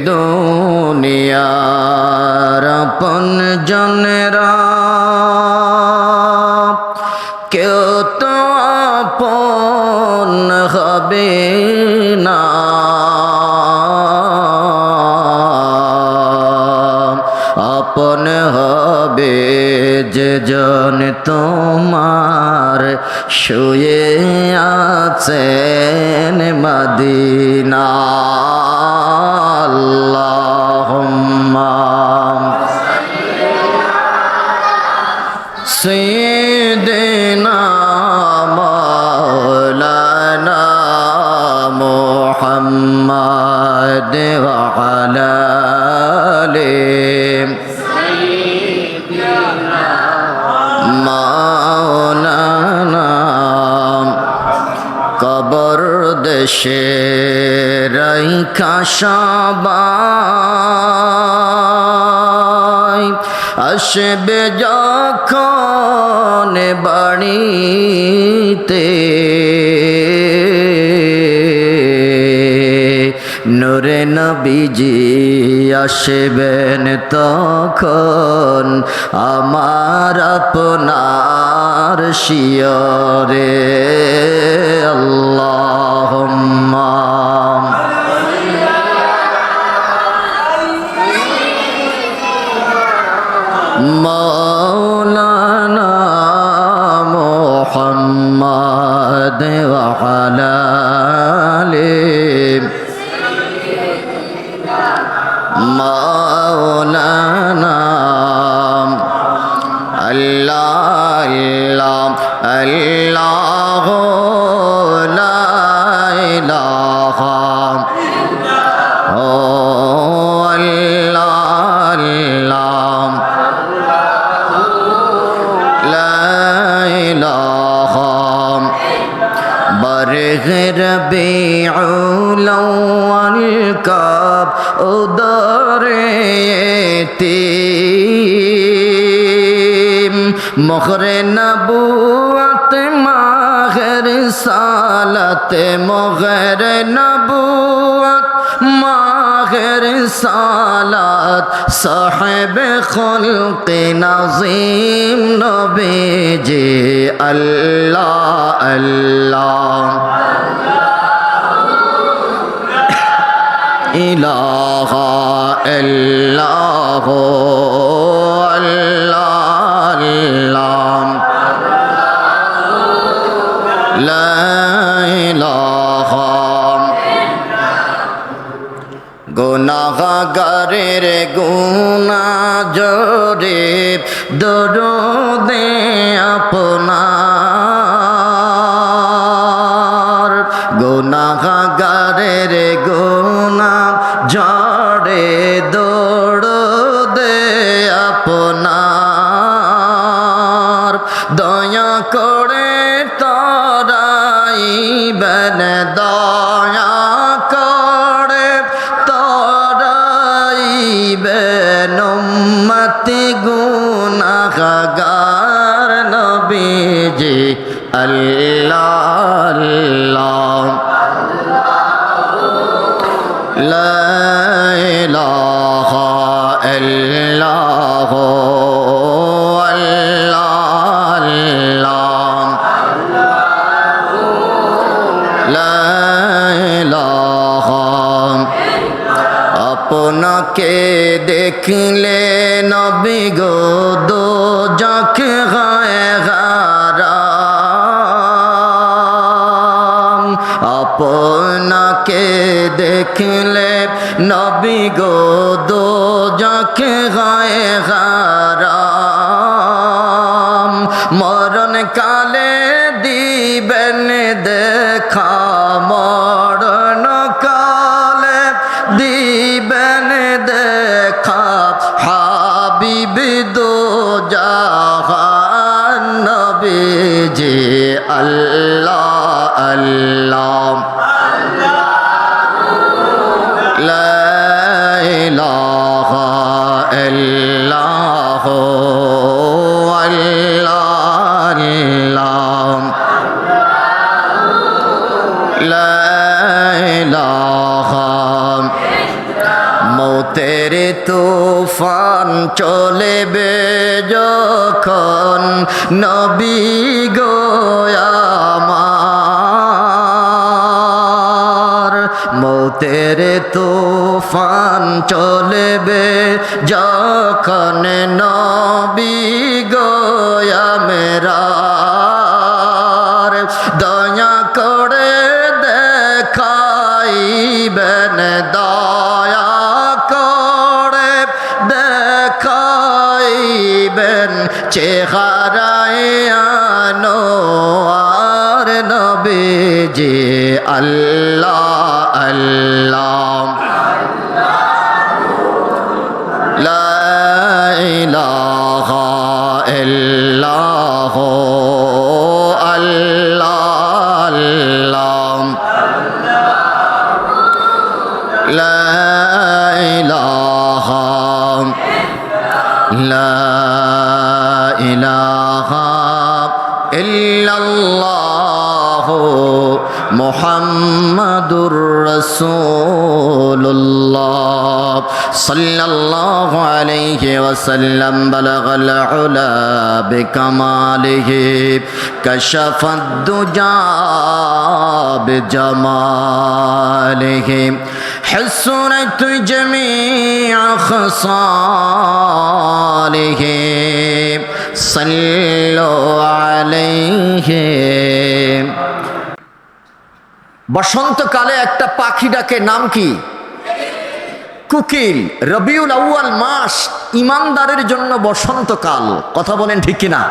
দুনিয়ার আপন জনেরা কেউ তো আপন হবে না, আপন হবে যে জন তোমার শুয়ে আছেন মদিনা। আল্লাহুম্মা সাইয়্যিদিনা মাওলানা মুহাম্মদ ওয়া আলা আলিহি মাওলানা। কবর দেশে রাইখা সবাই আসবে যখন বাড়িতে, নূরে নবীজি আসবেন তখন আমার আপনার শিয়রে। আল্লাহুম্মা মাওলানা মুহাম্মদ ওয়া আলা আলিহি মাওলানা। আল্লাহ আল্লাহ লা ইলাহা ও আল্লাহ লা ইলাহা। বরগর বিউল আউয়াল কাব উদরে মোহরে নবুয়ত মাহের সালাত, মোহরে নবুয়ত মাহের সালাত, সাহেব খুলক নাজিম নবীজি। আল্লাহ আল্লাহ ইলাহা ইল্লাল্লাহ আল্লাহ লা ইলাহা। গুনাহগারের গুনাহ জোরে দরুদে আপনার, গুনাহগারের গুনাহ জড়ে দরুদে আপনার। দয়া করে তরাইবেন, দয়া করে তরাইবেন উম্মতি গুনাহগার নবীজি। আল্লাহ আল্লাহ লা ইলাহা ইল্লাল্লাহ আল্লাহ লা ইলাহা। আপনাকে দেখলে নবী গো দোজখ হয় হারাম, আপনাকে দেখলে নবী গো দোজখ হয় হারাম। মরণ কালে দিবেন দেখা, মরণ কালে দিবেন দেখা, হাবিব দো জাহান নবীজি। আল্লাহ আল্লাহ লা ইলাহা ইল্লাল্লাহ আল্লাহ লা ইলাহা। মৌতের তুফান চলেবে যখন নবী গো আমার, মৌতের তুফান চলেবে যখন নবী গো আমার, দয়া করে দেখাইবেন, দয়া করে দেখাইবেন চেহারায় আনোয়ার নবীজি আল্লাহ আল্লাহ লা ইলাহা ইল্লাল্লাহ আল্লাহ আল্লাহ লা ইলাহা ইল্লাল্লাহ মুহাম্মাদুর রাসূলুল্লাহ সাল্লাল্লাহু আলাইহি ওয়াসাল্লাম বালাগাল উলা বিকামালিহি কাশাফাদ দুজা বিজামালিহি حسنت جميع خصاله صلوا عليه। বসন্তকালে একটা পাখি ডাকে, নাম কি? কোকিল। রবিউল আউয়াল মাস ইমানদারের জন্য বসন্তকাল। কথা বলেন ঠিক কিনা?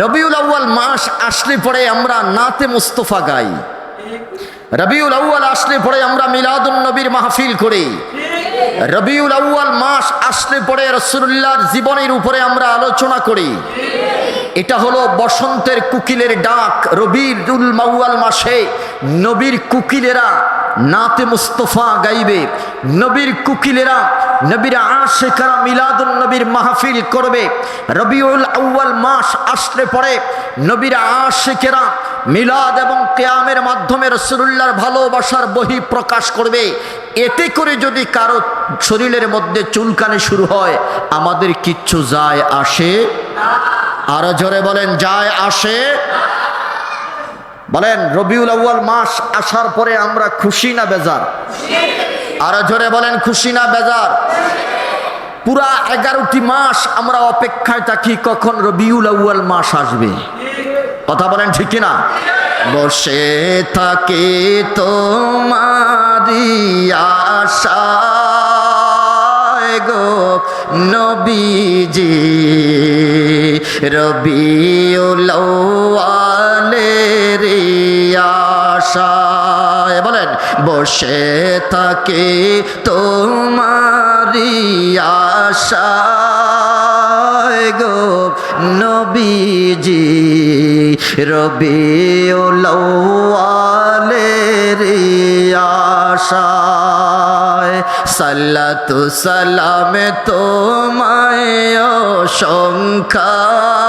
রবিউল আউয়াল মাস আসলে পরে আমরা নাতে মুস্তফা গাই। রবিউল আউয়াল আসলে পরে আমরা মিলাদুন নবীর মাহফিল করি। রবিউল আউয়াল মাস আসলে পরে রাসূলুল্লাহর জীবনের উপরে আমরা আলোচনা করি। এটা হলো বসন্তের কোকিলের ডাক। রবিউল আউয়াল মাসে নবীর কোকিলেরা নাতে মুস্তফা গাইবে, নবীর কোকিলেরা, নবীর আশিকরা মিলাদুন নবীর মাহফিল করবে। রবিউল আউয়াল মাস আসলে পরে নবীর আশিকেরা মিলাদ এবং কিয়ামের মাধ্যমে রাসূলুল্লাহর ভালোবাসার বহি প্রকাশ করবে। এতে করে যদি কারো শরীরের মধ্যে চুলকানি শুরু হয়, আমাদের কিচ্ছু যায় আসে না। আরো জোরে বলেন, যায় আসে। বলেন, রবিউল আউয়াল মাস আসার পরে আমরা খুশি না বেজার? আরো জোরে বলেন, খুশি না বেজার? পুরা 11টি মাস আমরা অপেক্ষায় থাকি কখন রবিউল আউয়াল মাস আসবে। কথা বলেন ঠিক কিনা? বসে থাকি তোমারি আশায় গো নবীজি, রবিউল আউয়ালের আশায়। বলেন, বসে থাকি তোমারি আশায় গো নবীজি, রবিউল আউয়ালের আশায়। সাল্লাতু সালামে তোমায়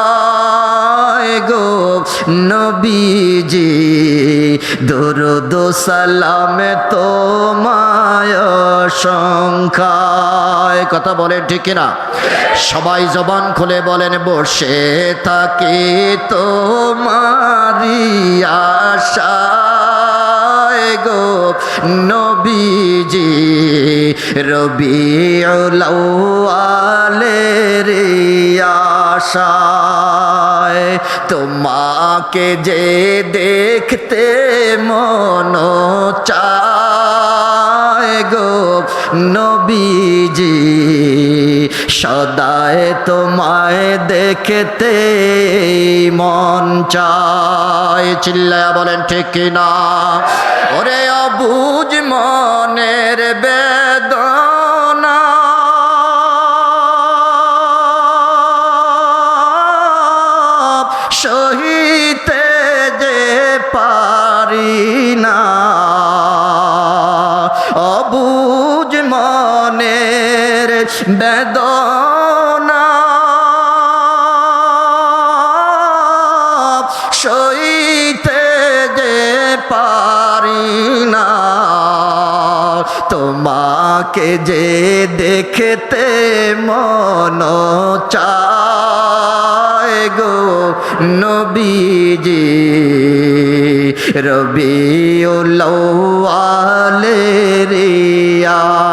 অসংখ্যায় গো নবীজি, দরুদ সালামে তোমায় অসংখ্যায়। কথা বলেন ঠিক না? সবাই জবান খুলে বলেন, বসে থাকি তোমারি আশায় গো নবীজি, রবিউল আউয়ালের আশায়। তোমাকে যে দেখতে মন চায় গো নবীজি, সদায় তোমায় দেখতে মন চায়। চিল্লায়া বলেন ঠিক কিনা? ওরে অবুঝ মনের বেদনা, সহিতে যে পারি না, অবুঝ মনের বেদনা, সইতে যে পারি না, তোমাকে যে দেখতে মন চায় গো নবীজি, রবিউল আউয়ালের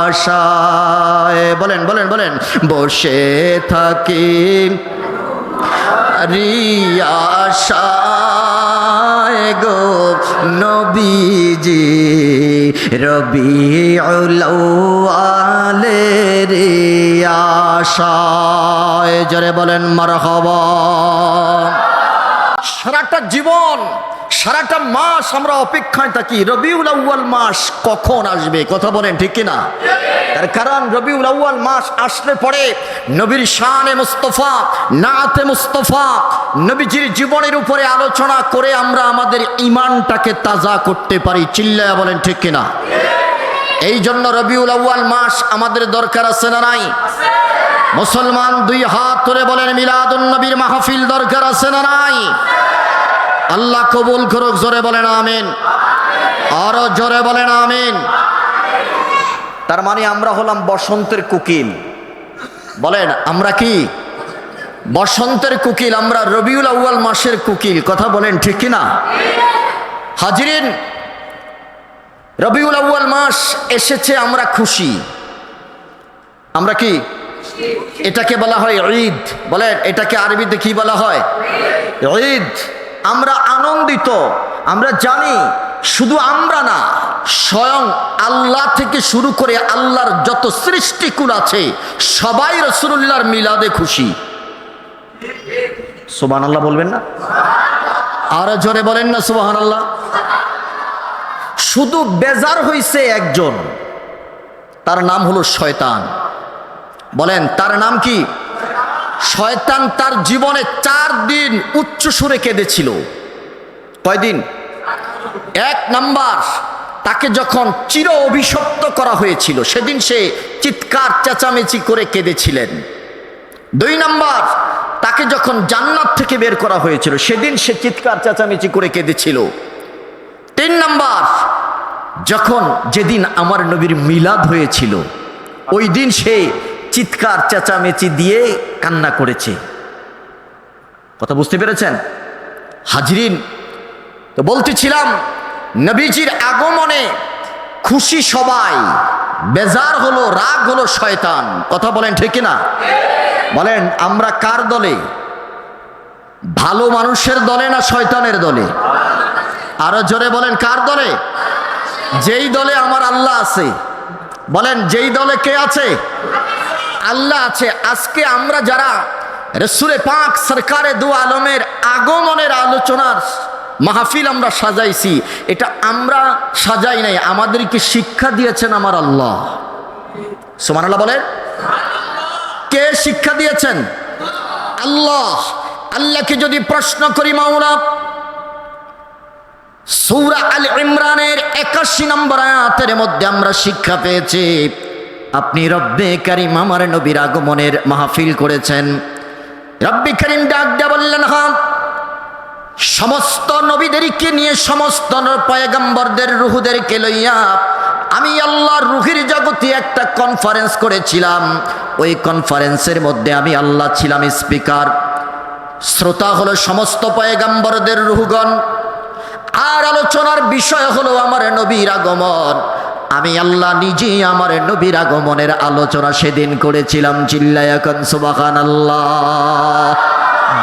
আশায়। বলেন বলেন বলেন, বসে থাকি রিয়াশায় গো নবীজি, রবিউল আউয়ালের আশায়। জোরে বলেন মারহাবা। সারাটা জীবন, সারাটা মাস আমরা অপেক্ষায় থাকি রবিউল আউয়াল মাস কখন আসবে। কথা বলেন ঠিক কিনা? তার কারণ রবিউল আউয়াল মাস আসলে পরে নবীর শানে মুস্তাফা, নাতে মুস্তাফা, নবীজির জীবনের উপরে আলোচনা করে আমরা আমাদের ঈমানটাকে তাজা করতে পারি। চিল্লায়া বলেন ঠিক কিনা? এই জন্য রবিউল আউয়াল মাস আমাদের দরকার আছে না নাই? মুসলমান দুই হাত তুলে বলেন মিলাদুন নবীর মাহফিল দরকার আছে না নাই? আল্লাহ কবুল করুক। জোরে বলেন আমিন, আরো জোরে বলেন আমিন। তার মানে আমরা হলাম বসন্তের কোকিল। বলেন আমরা কি? বসন্তের কোকিল, আমরা রবিউল আউয়াল মাসের কোকিল। কথা বলেন ঠিক কিনা? হাজিরিন, রবিউল আউয়াল মাস এসেছে, আমরা খুশি। আমরা কি? এটাকে বলা হয় ঈদ। বলেন এটাকে আরবিতে কি বলা হয়? ঈদ। আমরা আনন্দিত। আমরা জানি শুধু আমরা না, স্বয়ং আল্লাহ থেকে শুরু করে আল্লাহর যত সৃষ্টিকুল আছে সবাই রাসূলুল্লাহর মিলাদে খুশি। সুবহানাল্লাহ বলবেন না? আরো জোরে বলেন না সুবহানাল্লাহ। শুধু বেজার হইছে একজন, তার নাম হলো শয়তান। বলেন তার নাম কি? শয়তান তার জীবনে 4 দিন উচ্চ সুরে কেঁদেছিল। কয়দিন? 1 নাম্বার, তাকে যখন চির অভিশপ্ত করা হয়েছিল সেদিন সে চিৎকার চেঁচামেচি করে কেঁদেছিলেন। 2 নাম্বার, তাকে যখন জান্নাত থেকে বের করা হয়েছিল সেদিন সে চিৎকার চেঁচামেচি করে কেঁদেছিল। 3 নাম্বার, যখন যেদিন আমার নবীর মিলাদ হয়েছিল ওই দিন সে চিৎকার চেঁচামেচি দিয়ে কান্না করেছে। কথা বুঝতে পেরেছেন হাজরিন? তো বলতেছিলাম নবীজির আগমনে খুশি সবাই, বেজার হলো, রাগ হলো শয়তান। কথা বলেন ঠিক না? বলেন আমরা কার দলে? ভালো মানুষের দলে না শয়তানের দলে? আরো জোরে বলেন কার দলে? যেই দলে আমার আল্লাহ আছে। বলেন যেই দলে কে আছে? আল্লাহ আছে। আজকে আমরা যারা রাসূলে পাক সরকারে দু আলমের আগমনের আলোচনার মাহফিল আমরা সাজাইছি, এটা আমরা সাজাই নাই, আমাদেরকে শিক্ষা দিয়েছেন আমার আল্লাহ। সুবহানাল্লাহ বলেন। কে শিক্ষা দিয়েছেন? আল্লাহ। আল্লাহকে যদি প্রশ্ন করি মাওলা, সূরা আল ইমরানের 81 নম্বর আয়াতের মধ্যে আমরা শিক্ষা পেয়েছি, আপনি রব্বে কারীম আমার নবীর আগমনের মাহফিল করেছেন। রব্বে কারীম ডাক দিয়ে বললেন, হ্যাঁ, সমস্ত নবীদেরকে নিয়ে, সমস্ত পয়গম্বরদের রূহদেরকে লইয়া আমি আল্লাহর রূহের জগতে একটা কনফারেন্স করেছিলাম। ওই কনফারেন্সের মধ্যে আমি আল্লাহ ছিলাম স্পিকার, শ্রোতা হলো সমস্ত পয়গম্বরদের রূহগণ, আর আলোচনার বিষয় হলো আমার নবীর আগমন। আমি আল্লাহ নিজে আমার নবীর আগমনের আলোচনা সেদিন করেছিলাম। চিল্লায়া কোন সুবহানাল্লাহ।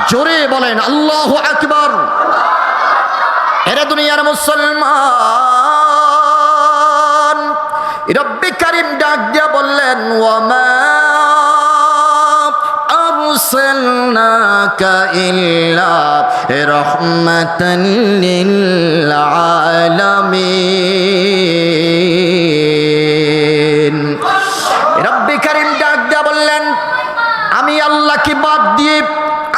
জোরে বলেন আল্লাহু আকবার। এরা দুনিয়ার মুসলমান, রব্বে কারীম ডাক দিয়া বললেন, ওয়ামা আরসালনাকা ইল্লা রাহমাতান লিল আলামিন। রব্বে কারীম ডাক দিয়া বললেন, আমি আল্লাহকে বাদ দিয়ে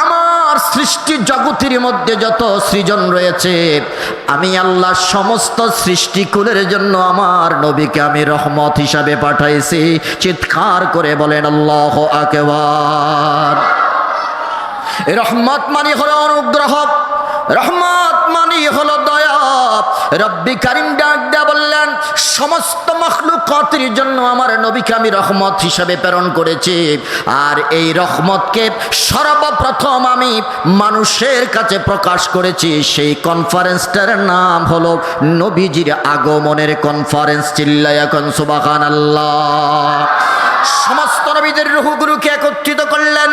আমার সৃষ্টি জগতের মধ্যে যত সৃজন রয়েছে, আমি আল্লাহ সমস্ত সৃষ্টিকুলের জন্য আমার নবীকে আমি রহমত হিসাবে পাঠাইছি। চিৎকার করে বলেন আল্লাহু আকবার। রহমত মানে হলো অনুগ্রহ, রহমত মানে হলো দয়া, রব্বি কারীম ডাক দেয়া বললেন, সমস্ত মাখলুকাতের জন্য আমার নবীকে আমি রহমত হিসাবে প্রেরণ করেছি, আর এই রহমতকে সর্বপ্রথম আমি মানুষের কাছে প্রকাশ করেছি। সেই কনফারেন্সটার নাম হলো নবীজির আগমনের কনফারেন্স। চিল্লায়া এখন সুবহানাল্লাহ। সমস্ত নবীদের রূহগুলোকে একত্রিত করলেন।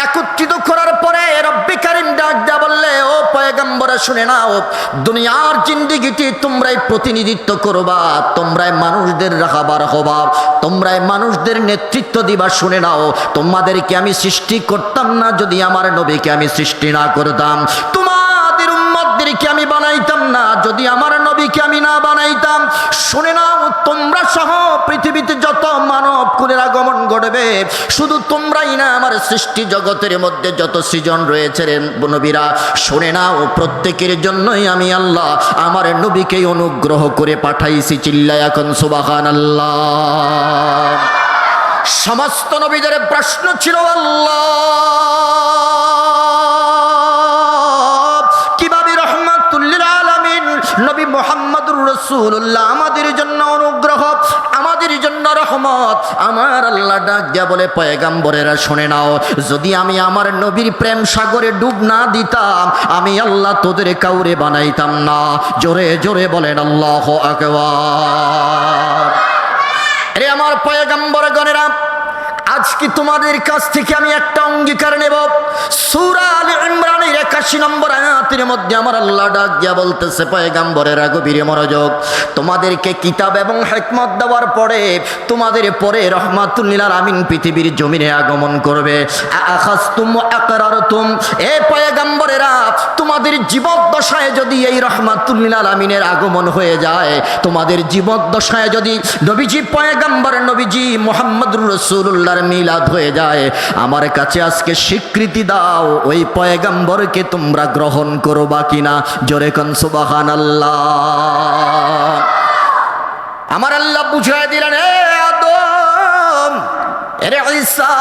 একত্রিত করার পরে রব্বি কারীম ডাক দেয়া বললে, ও পয়গম্বর শুনে নাও, দুনিয়ার জিন্দেগিতে তোমরাই প্রতিনিধিত্ব করবা, তোমরাই মানুষদের রাখাবার হবা, তোমরাই মানুষদের নেতৃত্ব দিবা। শুনে নাও, তোমাদেরকে আমি সৃষ্টি করতাম না যদি আমার নবীকে আমি সৃষ্টি না করতাম। তোমাদের উম্মতদেরকে আমি বানাইতাম না যদি আমার নবীকে আমি না বানাইতাম। শুনে নাও, তোমরা সহ পৃথিবীতে যত মানব কুলের আগমন ঘটবে, শুধু তোমরাই না, আমার সৃষ্টি জগতের মধ্যে যত সৃজন রয়েছে রে নবীরা, শুনে নাও, প্রত্যেকের জন্যই আমি আল্লাহ আমার নবীকে অনুগ্রহ করে পাঠাইছি। চিল্লায়া এখন সুবহানাল্লাহ। সমস্ত নবীদের প্রশ্ন ছিল, আল্লাহ কিভাবে রহমাতুল লিল আলামিন নবী মুহাম্মদুর রাসূলুল্লাহ আমাদের জন্য অনুগ্রহ, আমাদের জন্য রহমত। আমার আল্লাহ ডাক দিয়া বলে, পয়গম্বরেরা শুনে নাও, যদি আমি আমার নবীর প্রেম সাগরে ডুব না দিতাম, আমি আল্লাহ তোদের কাউরে বানাইতাম না। জোরে জোরে বলেন আল্লাহু আকবার। রে আমার পয়গম্বরগণেরা, আজকে তোমাদের কাছ থেকে আমি একটা অঙ্গীকার নেব। সূরা আলে ইমরানের ৮১ নম্বর আয়াতের মধ্যে আমার আল্লাহ ডাক দিয়া বলতেছে, পয়গম্বরেরা গভীর মনোযোগ, তোমাদেরকে কিতাব এবং হিকমত দেওয়ার পরে তোমাদের পরে রহমাতুল লিল আলামিন পৃথিবীর জমিনে আগমন করবে। আখাযতুম আকরারতুম, এ পয়গম্বরেরা, তোমাদের জীবদ্দশায় যদি এই রহমাতুল লিল আলামিনের আগমন হয়ে যায়, তোমাদের জীবদ্দশায় যদি নবীজি পয়গম্বর নবীজি মুহাম্মদুর রাসূলুল্লাহ মিলাদ হয়ে যায়, আমার কাছে আজকে স্বীকৃতি দাও, ওই পয়গম্বরকে তোমরা গ্রহণ করবা কিনা? জোরে কোন সুবহানাল্লাহ। আমার আল্লাহ বুঝায় দিলেন, এ আদম, এরে ঈসা,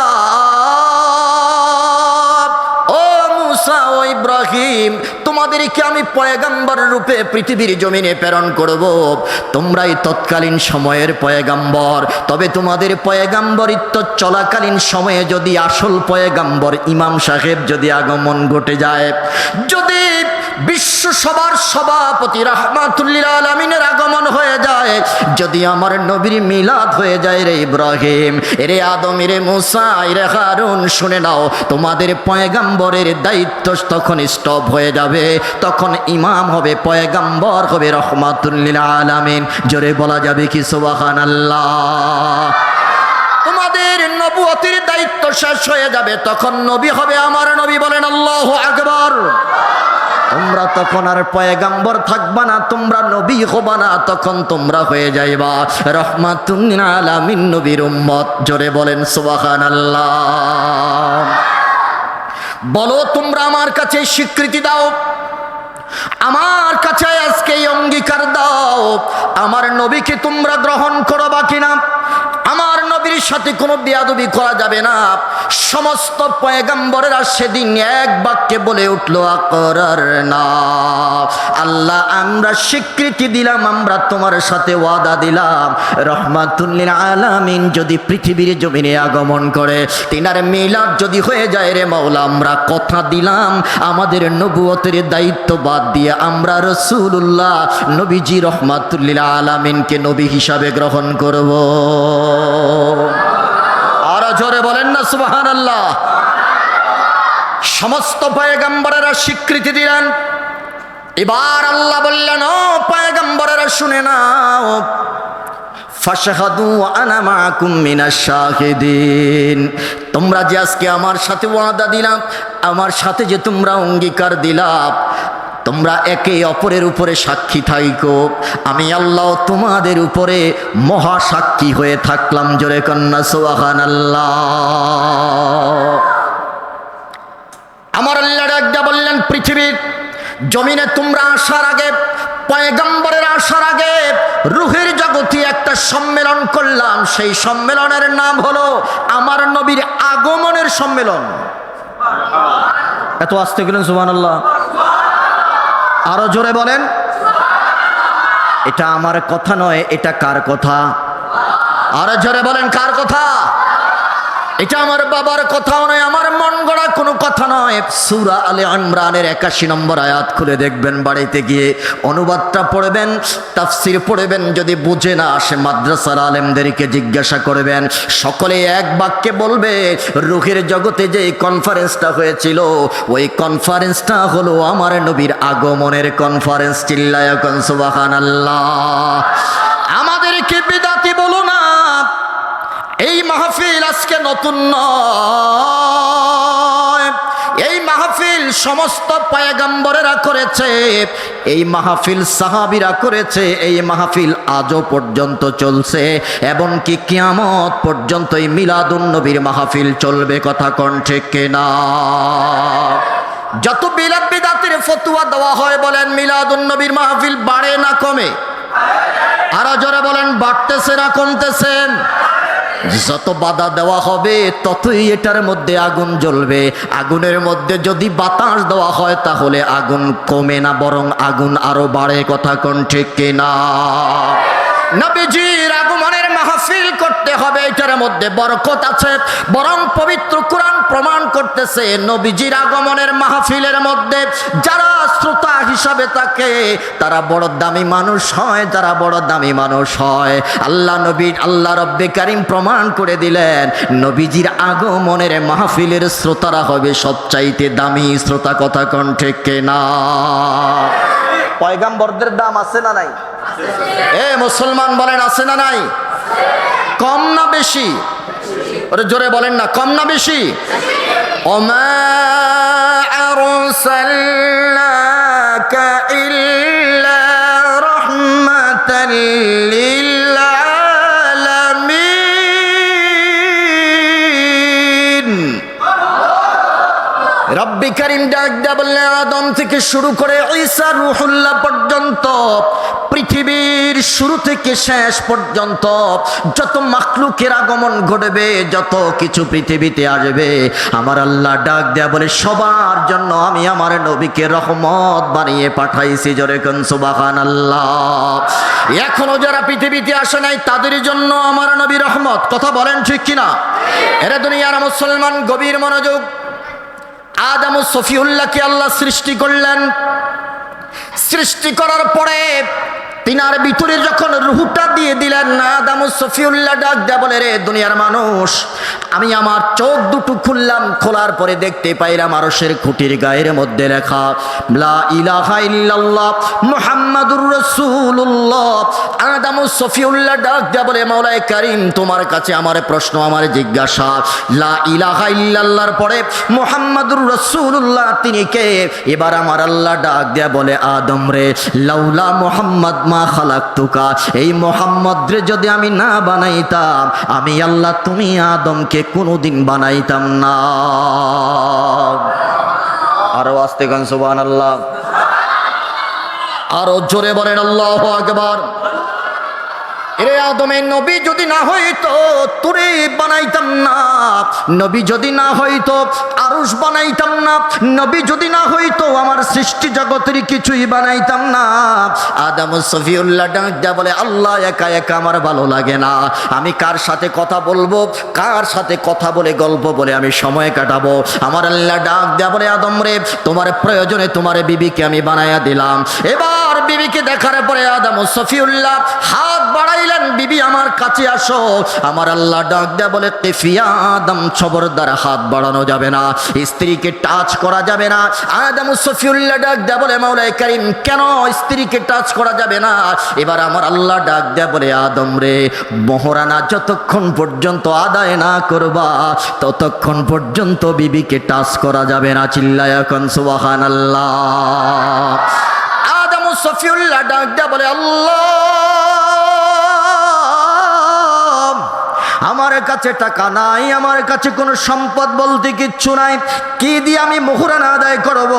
ও মুসা, ও ইব্রাহিম, তোমাদেরকে আমি পয়গম্বর রূপে পৃথিবীর জমিনে প্রেরণ করব। তোমরাই তৎকালীন সময়ের পয়গম্বর। তবে তোমাদের পয়গম্বরিত্ব চলাকালীন সময়ে যদি আসল পয়গম্বর ইমাম সাহেব যদি আগমন ঘটে যায়, যদি বিশ্ব সবার সভাপতি রাহমাতুল লিল আলামিনের আগমন হয়ে যায়, যদি আমার নবীর মিলাদ হয়ে যায়, রে ইব্রাহিম, রে আদম, রে মুসা, রে হারুন, শুনে নাও, তোমাদের পয়গম্বরের দায়িত্ব তখন স্টপ হয়ে যাবে। তখন ইমাম হবে, পয়গম্বর হবে রাহমাতুল লিল আলামিন। জোরে বলা যাবে কি সুবহানাল্লাহ। তোমাদের নবুয়তের দায়িত্ব শেষ হয়ে যাবে, তখন নবী হবে আমার নবী। বলেন আল্লাহু আকবার। তোমরা তখন আর পয়গম্বর থাকবা না, তোমরা নবী হবা না, তখন তোমরা হয়ে যাইবা রাহমাতুল লিল আলামিন নবীর উম্মত। জোরে বলেন সুবহানাল্লাহ। বলো, তোমরা আমার কাছে স্বীকৃতি দাও, আমার কাছে আজকে অঙ্গীকার দাও, আমার নবীকে তোমরা গ্রহণ করবা কিনা? আমার নবীর সাথে কোনো বেয়াদবি করা যাবে না। সমস্ত পয়গম্বরেরা সেদিন এক বাক্যে বলে উঠল, আকরার না, আল্লাহ আমরা স্বীকৃতি দিলাম, আমরা তোমার সাথে ওয়াদা দিলাম, রহমাতুল লিল আলামিন যদি পৃথিবীর জমিনে আগমন করে, তিনার মিলাদ যদি হয়ে যায়, রে মাওলা, আমরা কথা দিলাম, আমাদের নবুয়তের দায়িত্ব বাদ দিয়ে আমরা রাসূলুল্লাহ নবীজি রহমাতুল লিল আলামিনকে নবী হিসাবে গ্রহণ করব। আরো জোরে বলেন না সুবহানাল্লাহ। সমস্ত পয়গম্বরেরা স্বীকৃতি দিলেন। এবার আল্লাহ বললেন, ও পয়গম্বরেরা শুনে নাও, ফাশহাদু আনা মাআকুম মিনাশ শাহিদিন, তোমরা যে আজকে আমার সাথে ওয়াদা দিলাম, আমার সাথে যে তোমরা অঙ্গীকার দিলাম, তোমরা একে অপরের উপরে সাক্ষী থাইকো, আমি আল্লাহ তোমাদের উপরে মহাসাক্ষী হয়ে থাকলাম। জোরে কন্যা সুবহানাল্লাহ। আমার আল্লাহ ডাকটা বললেন, পৃথিবীর জমিনে তোমরা আসার আগে, পয়গম্বরের আসার আগে রূহের জগতে একটা সম্মেলন করলাম। সেই সম্মেলনের নাম হলো আমার নবীর আগমনের সম্মেলন। এত আস্তে গেলেন সুবহানাল্লাহ। আরো জোরে বলেন। এটা আমার কথা নয়, এটা কার কথা? আর জোরে বলেন কার কথা? এটা আমার বাবার কথাও নয়, আমার মন গড়া কোনো কথা নয়। সূরা আলে ইমরানের 81 নম্বর আয়াত খুলে দেখবেন, বাড়িতে গিয়ে অনুবাদটা পড়বেন, তাফসীর পড়বেন। যদি বুঝে না আসে মাদ্রাসার আলেমদেরকে জিজ্ঞাসা করবেন, সকলে এক বাক্যে বলবে রূহের জগতে যে কনফারেন্সটা হয়েছিল ওই কনফারেন্সটা হলো আমার নবীর আগমনের কনফারেন্স। চিল্লায়া কোন সুবহানাল্লাহ। আমাদেরকে বিদাতি বলো না। এই মাহফিল আজকে নতুন নয়, এই মাহফিল সমস্ত পয়গম্বরেরা করেছে, এই মাহফিল সাহাবীরা করেছে, এই মাহফিল আজও পর্যন্ত চলছে এবং কি কিয়ামত পর্যন্ত এই মিলাদুন নবীর মাহফিল চলবে। কথা কোন ঠিক কিনা? যত বিলাদ বিদাতের ফতোয়া দেওয়া হয়, বলেন মিলাদুন নবীর মাহফিল বাড়ে না কমে? আরো জোরে বলেন, বাড়তেছে না কমতেছে? যত বাধা দেওয়া হবে ততই এটার মধ্যে আগুন জ্বলবে। আগুনের মধ্যে যদি বাতাস দেওয়া হয় তাহলে আগুন কমে না, বরং আগুন আরো বাড়ে। কথা কোন ঠিক কিনা? নবীজির আগমনের মাহফিল করতে হবে, এটার মধ্যে বরকত আছে। বরং পবিত্র কোরআন প্রমাণ করতেছে নবীজির আগমনের মাহফিলের মধ্যে যারা শ্রোতা হিসাবে থাকে তারা বড় দামি মানুষ হয়, যারা বড় দামি মানুষ হয়। আল্লাহ রব্বে কারীম প্রমাণ করে দিলেন নবীজির আগমনের মাহফিলের শ্রোতারা হবে সবচাইতে দামি শ্রোতা। কথা কোন ঠিক কিনা? পয়গম্বরদের দাম আছে না নাই? এ মুসলমান বলেন আছে না নাই? কম না বেশি? ওরে জোরে বলেন না, কম না বেশি? ওমা আরসালনাকা ইল্লা রাহমাতাল লিল আলামিন। রব্বি কারীম ডাক দেয়া বললেন, আদম থেকে শুরু করে ঈসা রূহুল্লাহ পর্যন্ত, পৃথিবীর শুরু থেকে শেষ পর্যন্ত যত মাখলুকের আগমন ঘটবে, যত কিছু পৃথিবীতে আসবে, আমার আল্লাহ ডাক দেয়া বলে সবার জন্য আমি আমার নবীকে রহমত বানিয়ে পাঠাইছি। জোরে কোন সুবহানাল্লাহ। এখনো যারা পৃথিবীতে আসে নাই তাদের জন্য আমার নবী রহমত। কথা বলেন ঠিক কিনা? এরা দুনিয়ার মুসলমান গভীর মনোযোগ। আদম ও সফিউল্লাহকে আল্লাহ সৃষ্টি করলেন। সৃষ্টি করার পরে তিনার ভিতরে যখন রূহটা দিয়ে দিলেন, আদম ও সফিউল্লাহ ডাক দেয়া বলে, রে দুনিয়ার মানুষ, আমি আমার চোখ দুটো খুললাম, খোলার পরে দেখতে পাইলাম আরশের খুঁটির গায়ের মধ্যে লেখা লা ইলাহা ইল্লাল্লাহ মুহাম্মাদুর রাসূলুল্লাহ। আদম ও সফিউল্লাহ ডাক দেয়া বলে, মাওলায়ে কারীম তোমার কাছে আমার প্রশ্ন, আমার জিজ্ঞাসা, লা ইলাহা ইল্লাল্লাহর পরে মুহাম্মাদুর রাসূলুল্লাহ তিনি কে? এবার আমার আল্লাহ ডাক দেয়া বলে, আদম রে, লাউলা মুহাম্মদ মা খালাকতুকা, এই মুহাম্মদ রে যদি আমি না বানাইতাম, আমি আল্লাহ তুমি আদমকে কোনোদিন বানাইতাম না। আরো আস্তে গান সুবহানাল্লাহ। আরো জোরে বলেন আল্লাহু আকবার। এরে আদমের নবী যদি না হইতো তোরে বানাইতাম না, নবী যদি না হইতো আরশ বানাইতাম না, নবী যদি না হইতো আমার সৃষ্টি জগতের কিছুই বানাইতাম না। আদম সফিউল্লাহ ডাক দেয়া বলে, আল্লাহ একা একা আমার ভালো লাগে না, আমি কার সাথে কথা বলবো, কার সাথে কথা বলে গল্প বলে আমি সময় কাটাবো। আমার আল্লাহ ডাক দেয়া বলে, আদম রে, তোমার প্রয়োজনে তোমার বিবিকে আমি বানাইয়া দিলাম। এবার বিবিকে দেখার পরে আদম সফিউল্লাহ হাত বাড়াই, বিবি আমার কাছে আসো। আমার আল্লাহ ডাক দেয়া বলে, কিফিয়া আদম, খবরদার হাত বাড়ানো যাবে না, স্ত্রীকে টাচ করা যাবে না। আদম সফিউল্লাহ ডাক দেয়া বলে, মাওলায়ে কারীম কেন স্ত্রীকে টাচ করা যাবে না? এবার আমার আল্লাহ ডাক দেয়া বলে, আদম রে, মহরানা যতক্ষণ পর্যন্ত আদায় না করবা ততক্ষণ পর্যন্ত বিবিকে টাচ করা যাবে না। চিল্লায়া কোন সুবহানাল্লাহ। আদম সফিউল্লাহ ডাক দেয়া বলে, আল্লাহ আমার কাছে টাকা নাই, আমার কাছে কোনো সম্পদ বলতে কিচ্ছু নাই, কি দিয়ে আমি মুহরানা আদায় করব?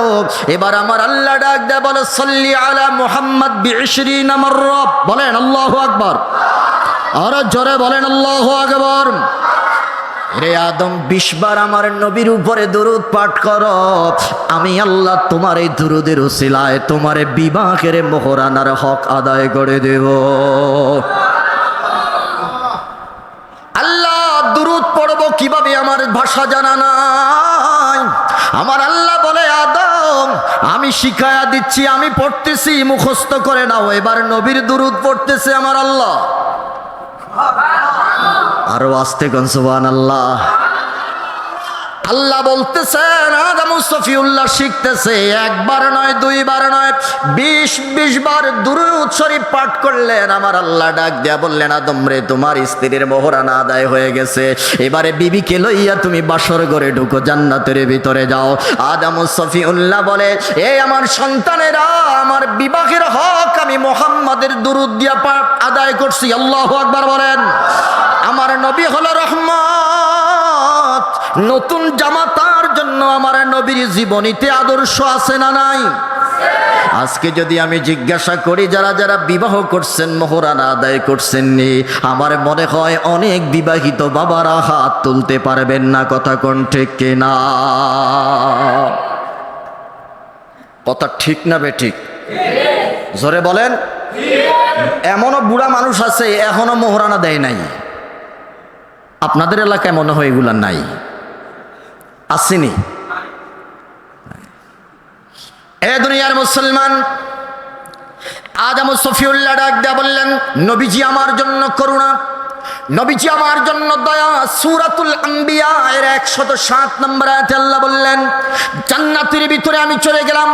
এবার আমার আল্লাহ ডাক দেয়া বলে, সাল্লি আলা মুহাম্মদ বি20 মাররা। বলেন আল্লাহু আকবার। আর জোরে বলেন আল্লাহু আকবার। রে আদম 20 বার আমার নবীর উপরে দরুদ পাঠ করো, আমি আল্লাহ তোমার এই দরুদের উসিলায় তোমার বিবাহের মোহরানার হক আদায় করে দেব। আল্লাহ দুরুদ পড়ব কিভাবে আমার ভাষা জানা নাই। আমার আল্লাহ বলে আদম আমি শিখায়া দিচ্ছি, আমি পড়তেছি মুখস্থ করে নাও। এবার নবীর দুরুদ পড়তেছে আমার আল্লাহ। আরো আস্তে কোন সুবহানাল্লাহ। আল্লাহ বলতেছেন আদম সফিউল্লাহ শিখতেছে, একবার নয় দুইবার নয় 20 বার দুরূদ শরীফ পাঠ করলেন। আমার আল্লাহ ডাক দিয়া বললেন আদম রে তোমার স্ত্রীর মোহরানা আদায় হয়ে গেছে, এবারে বিবিকে লইয়া তুমি বাসর ঘরে ঢুকো, জান্নাতের ভিতরে যাও। আদম সফিউল্লাহ বলে এই আমার সন্তানেরা, আমার বিবাহের হক আমি মুহাম্মাদের দুরূদ দিয়া পাঠ আদায় করছি। আল্লাহু আকবার বলেন। আমার নবী হলো রহমত, নতুন জামাতার জন্য আমার নবীর জীবনীতে আদর্শ আছে না নাই? আজকে যদি আমি জিজ্ঞাসা করি যারা যারা বিবাহ করছেন মোহরানা আদায় করছেন নি, আমার মনে হয় অনেক বিবাহিত বাবারা হাত তুলতে পারবেন না। কথা কোন ঠিক কিনা? কথা ঠিক না বেঠিক? জোরে বলেন। এমনও বুড়া মানুষ আছে এখনো মোহরানা দেয় নাই। আপনাদের এলাকায় মনে হয় এগুলা নাই, আসেনি? এ দুনিয়ার মুসলমান, আদম সফিউল্লাহ ডাক দেয়া বললেন নবীজি আমার জন্য করুণা, নবীজি আমার জন্য দয়া। সূরাতুল আম্বিয়া এর 107 নম্বর আয়াতে আল্লাহ বললেন জান্নাতের ভিতরে আমি চলে গেলাম।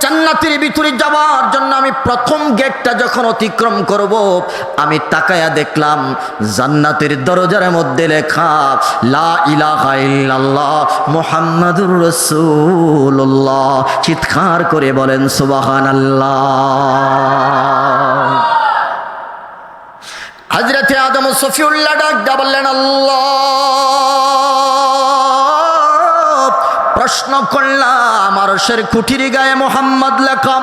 জান্নাতের ভিতরে যাওয়ার জন্য আমি প্রথম গেটটা যখন অতিক্রম করব, আমি তাকায়া দেখলাম জান্নাতের দরজার মধ্যে লেখা লা ইলাহা ইল্লাল্লাহ মুহাম্মাদুর রাসূলুল্লাহ। চিৎকার করে বলেন সুবহানাল্লাহ। হযরতে আদম সফিউল্লাহ ডাক দিয়া বললেন আল্লাহ, প্রশ্ন করলাম আরশের কুঠির গায়ে মোহাম্মদ লেখা,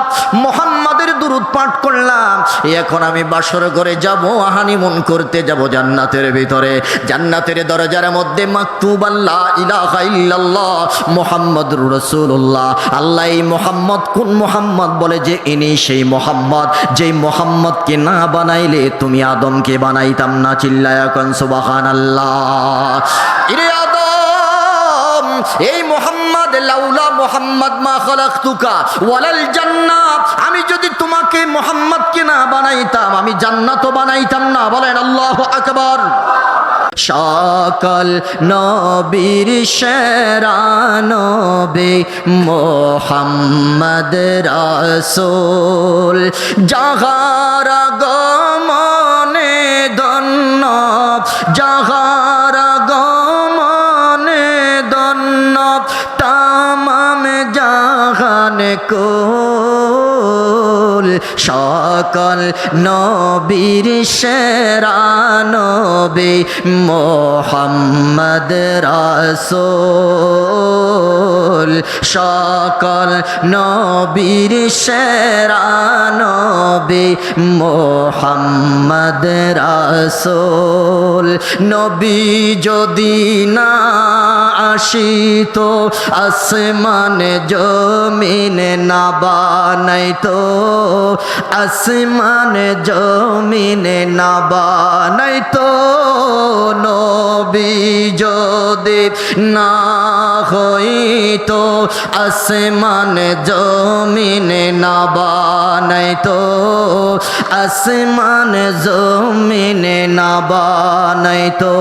মোহাম্মদের দুরূদ পাঠ করলাম, এখন আমি বাসর ঘরে যাব, হানিমুন করতে যাব জান্নাতের ভিতরে। জান্নাতের দরজার মধ্যে মাকতুব লা ইলাহা ইল্লাল্লাহ মুহাম্মাদুর রাসূলুল্লাহ। আল্লাহ এই মোহাম্মদ কোন মোহাম্মদ? বলে যে ইনি সেই মোহাম্মদ যেই মোহাম্মদকে না বানাইলে তুমি আদমকে বানাইতাম না। চিল্লায়া কোন সুবহানাল্লাহ। ইরে আদম, এই মোহাম্মদ লাউলা মোহাম্মদ মা খালাকতুকা ওয়ালাল জান্নাহ, আমি যদি তোমাকে মোহাম্মদকে না বানাইতাম আমি জান্নাতও বানাইতাম না। বলেন আল্লাহু আকবার। সকল নবীর সেরা নবী মোহাম্মদ রাসূল, যাহার আগমনে ধন্য, যাহার আগমনে ধন্য তামাম জাহান কুল। সকল নবীর সেরা নবী মোহাম্মদ রাসূল, সকল নবীর সেরা নবী মোহাম্মদ রাসূল। নবী যদি না আসিতো আসমান জমিন না বানাইতো, আসমান জমিন না বানাইতো। নবী যদি না হইতো আসমান জমিন না বানাইতো, আসমান জমিন না বানাইতো।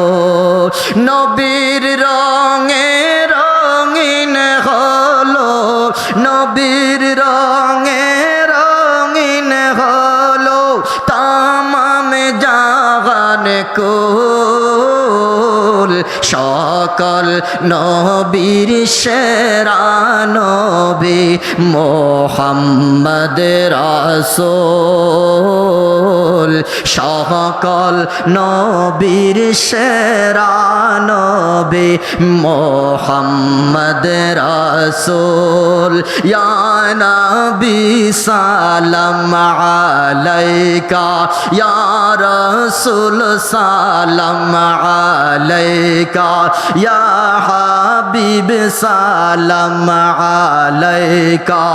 নবীর রঙে রঙিন হলো, নবীর রঙে রঙিন হলো তামাম জাহান কুল। সকল নবীর সেরা নবী মোহাম্মদ রাসূল, সকল নবীর সেরা নবী মোহাম্মদ রাসূল। ইয়া নবী সালাম আলাইকা, ইয়া রাসূল সালাম আলাইকা, আলাইকা ইয়া হাবিব সালাম আলাইকা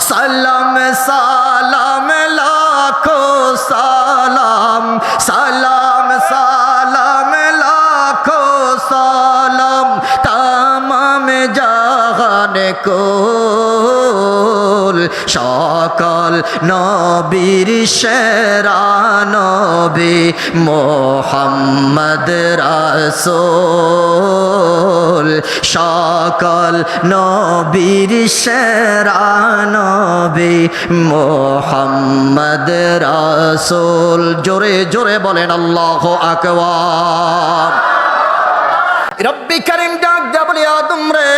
সালাম সালাম লাখো সালাম সালাম সালাম লাখো সালাম তামাম জাহান কুল সকল নবীর সেরা নবী মুহাম্মদ রাসূল সকল নবীর সেরা নবী মুহাম্মদ রাসূল জোরে জোরে বলেন আল্লাহু আকবার রব্বি করিম ডাক দিয়া বলে আদম রে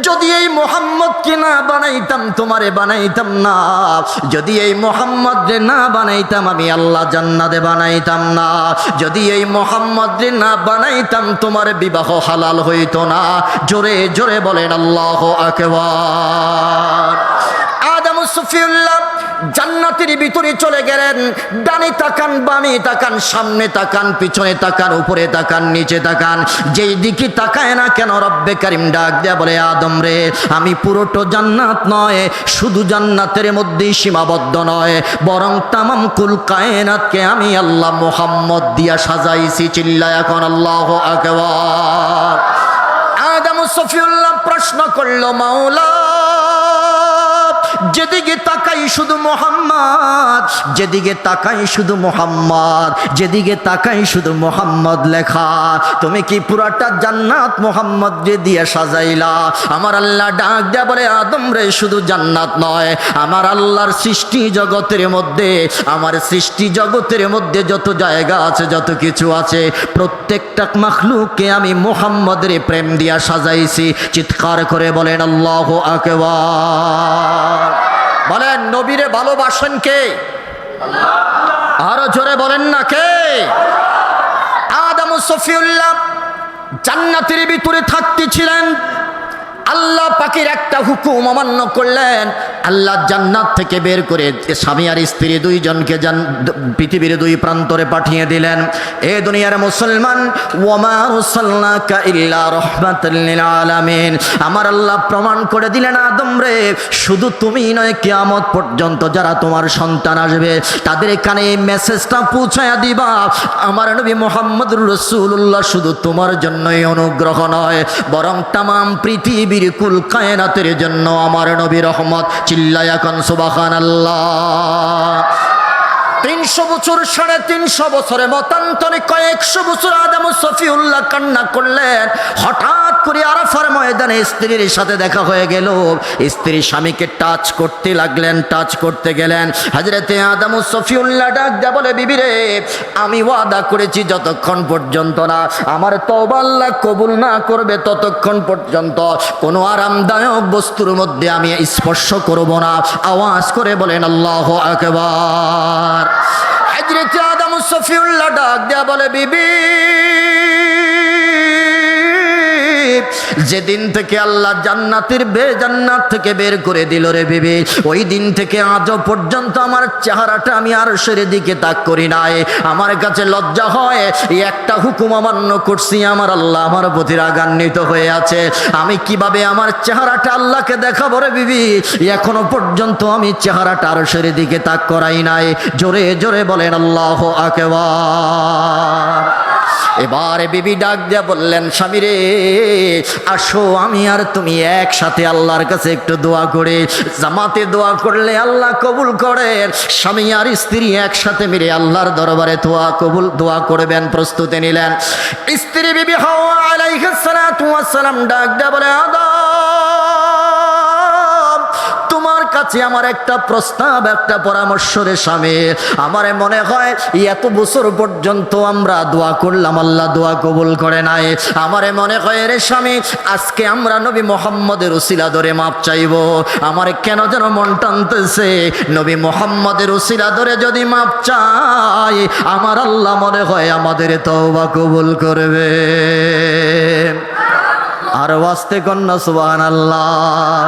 যদি এই মোহাম্মদ কে না বানাইতাম তোমারে বানাইতাম না যদি এই মোহাম্মদ রে না বানাইতাম আমি আল্লাহ জান্নাতে বানাইতাম না যদি এই মোহাম্মদ রে না বানাইতাম তোমার বিবাহ হালাল হইতো না জোরে জোরে বলেন আল্লাহু আকবার আদম সুফিউল্লাহ জান্নাতের ভিতরে চলে গেলেন ডানে তাকান বামে তাকান সামনে তাকান পিছনে তাকান উপরে তাকান নিচে তাকান যেই দিকে তাকায় না কেন রব্বে কারিম ডাক দেয়া বলে আদম রে আমি পুরোটো জান্নাত নয় শুধু জান্নাতের মধ্যেই সীমাবদ্ধ নয় বরং তামাম কুল কায়নাতকে আমি আল্লাহ মুহাম্মদ দিয়া সাজাইছি চিল্লায় এখন আল্লাহু আকবার আদম সফিউল্লাহ প্রশ্ন করলো মাওলা যেদিকে তাকাই শুধু মোহাম্মদ যেদিকে তাকাই শুধু মোহাম্মদ যেদিকে তাকাই শুধু মোহাম্মদ লেখা তুমি কি পুরাটা জান্নাত মোহাম্মদ রে দিয়ে সাজাইলা আমার আল্লাহ ডাক দেয়া বলে আদম রে শুধু জান্নাত নয় আমার আল্লাহর সৃষ্টি জগতের মধ্যে আমার সৃষ্টি জগতের মধ্যে যত জায়গা আছে যত কিছু আছে প্রত্যেকটা মাখলুককে আমি মোহাম্মদের প্রেম দিয়া সাজাইছি চিৎকার করে বলেন আল্লাহু আকবার বলেন নবীরে ভালোবাসেন কে আরো জোরে বলেন না কে আদম সফিউল্লাহ জান্নাতের ভিতরে থাকতেছিলেন আল্লাহ পাকের একটা হুকুম অমান্য করলেন আল্লাহ জান্নাত থেকে বের করে স্বামী আর স্ত্রী দুইজনকে পৃথিবীর দুই প্রান্তরে পাঠিয়ে দিলেন এ দুনিয়ার মুসলমান ওয়ামা আরসালনাকা ইল্লা রাহমাতাল লিল আলামিন আমার আল্লাহ প্রমাণ করে দিলেন আদম রে শুধু তুমি নয় কিয়ামত পর্যন্ত যারা তোমার সন্তান আসবে তাদের কানে এই মেসেজটা পৌঁছায়া দিবা আমার নবী মুহাম্মদুর রাসূলুল্লাহ শুধু তোমার জন্যই অনুগ্রহ নয় বরং तमाम পৃথিবী কুল কায়নাতের জন্য আমার নবী রহমত চিল্লায়া কোন সুবহানাল্লাহ 300 বছর 350 বছরে মতান্তরে কয়েকশো বছর আদম সফিউল্লাহ কান্না করলেন হঠাৎ করে আরাফার ময়দানে স্ত্রীর সাথে দেখা হয়ে গেল স্ত্রী স্বামীকে টাচ করতে লাগলেন টাচ করতে গেলেন হযরতে আদম সফিউল্লাহ ডাক দেয়া বলে বিবি রে আমি ওয়াদা করেছি যতক্ষণ পর্যন্ত না আমার তওবা আল্লাহ কবুল না করবে ততক্ষণ পর্যন্ত কোনো আরামদায়ক বস্তুর মধ্যে আমি স্পর্শ করব না আওয়াজ করে বলেন আল্লাহু আকবার হযরতে আদম সফিউল্লাহ ডাক দেয়া বলে বিবি যেদিন থেকে আল্লাহ জান্নাত থেকে বের করে দিল রে বিবি ওই দিন থেকে আজও পর্যন্ত আমার চেহারাটা আমি আরশের দিকে তাক করি নাই আমার কাছে লজ্জা হয় একটা হুকুম অমান্য করছি আমার আল্লাহ আমার প্রতি রাগান্বিত হয়ে আছে আমি কিভাবে আমার চেহারাটা আল্লাহকে দেখাবো রে বিবি এখনো পর্যন্ত আমি চেহারাটা আরশের দিকে তাক করাই নাই জোরে জোরে বলেন আল্লাহু আকবার এবারে বিবি ডাক দিয়া বললেন স্বামী রে আসো আমি আর তুমি একসাথে আল্লাহর কাছে একটু দোয়া করে জামাতে দোয়া করলে আল্লাহ কবুল করেন স্বামী আর স্ত্রী একসাথে মিলে আল্লাহর দরবারে দোয়া করবেন প্রস্তুতি নিলেন স্ত্রী বিবি হাওয়া আলাইহিস সালাতু ওয়াস সালাম ডাক দিয়া বলে আদম তোমার কাছে আমার একটা প্রস্তাব একটা পরামর্শ রে স্বামী আমার মনে হয় এত বছর পর্যন্ত আমরা দোয়া করলাম আল্লাহ দোয়া কবুল করে নাই আমার মনে হয় রে স্বামী আজকে আমরা নবী মুহাম্মদের উসিলা ধরে মাপ চাইবো আমার কেন যেন মন টানতেছে নবী মুহাম্মদের উসিলা ধরে যদি মাপ চাই আমার আল্লাহ মনে হয় আমাদের তওবা কবুল করবে আর ওয়াস্তে কন্যা সুবহানাল্লাহ।